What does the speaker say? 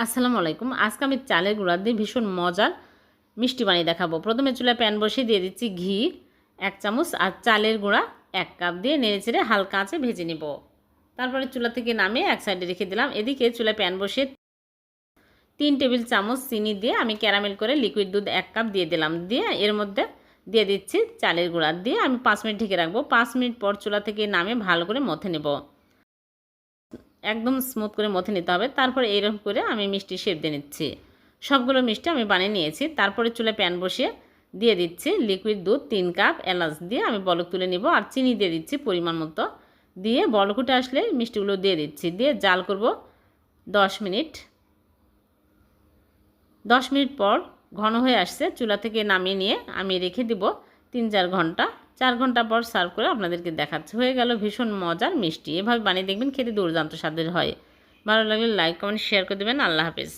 আসসালামু আলাইকুম। আজকে আমি চালের গুঁড়া দিয়ে ভীষণ মজার মিষ্টি বানিয়ে দেখাবো। প্রথমে চুলায় প্যান বসিয়ে দিয়ে দিচ্ছি ঘি ১ চামচ আর চালের গুঁড়া ১ কাপ দিয়ে নেড়েচেড়ে হালকা আঁচে ভেজে নিব। তারপরে চুলা থেকে নামিয়ে এক সাইডে রেখে দিলাম। এদিকে চুলায় প্যান বসিয়ে ৩ টেবিল চামচ চিনি দিয়ে আমি ক্যারামেল করে লিকুইড দুধ ১ কাপ দিয়ে দিলাম। দিয়ে এর মধ্যে দিয়ে দিচ্ছি চালের গুঁড়া দিয়ে আমি ৫ মিনিট ঢেকে রাখবো। ৫ মিনিট পর চুলা থেকে নামিয়ে ভালো করে মথে নেব। একদম স্মুথ করে মথে নিতে হবে। তারপরে এইরকম করে আমি মিষ্টি শেপ দিয়ে নিচ্ছি। সবগুলো মিষ্টি আমি বানিয়ে নিয়েছি। তারপরে চুলায় প্যান বসিয়ে দিয়ে দিচ্ছি লিকুইড দুধ ৩ কাপ, এলাচ দিয়ে আমি বলক তুলে নিব। আর চিনি দিয়ে দিচ্ছি পরিমাণ মতো। দিয়ে বলক উঠে আসলে মিষ্টিগুলো দিয়ে দিচ্ছি। দিয়ে জাল করব ১০ মিনিট। ১০ মিনিট পর ঘন হয়ে আসছে। চুলা থেকে নামিয়ে নিয়ে আমি রেখে দিব ৩-৪ ঘন্টা। ৪ ঘন্টা পর সার্ভ করে আপনাদেরকে দেখাচ্ছি। হয়ে গেল ভীষণ মজার মিষ্টি। এভাবে বানিয়ে দেখবেন, খেতে দুর্দান্ত স্বাদের হয়। ভালো লাগলে লাইক, কমেন্ট, শেয়ার করে দেবেন। আল্লাহ হাফেজ।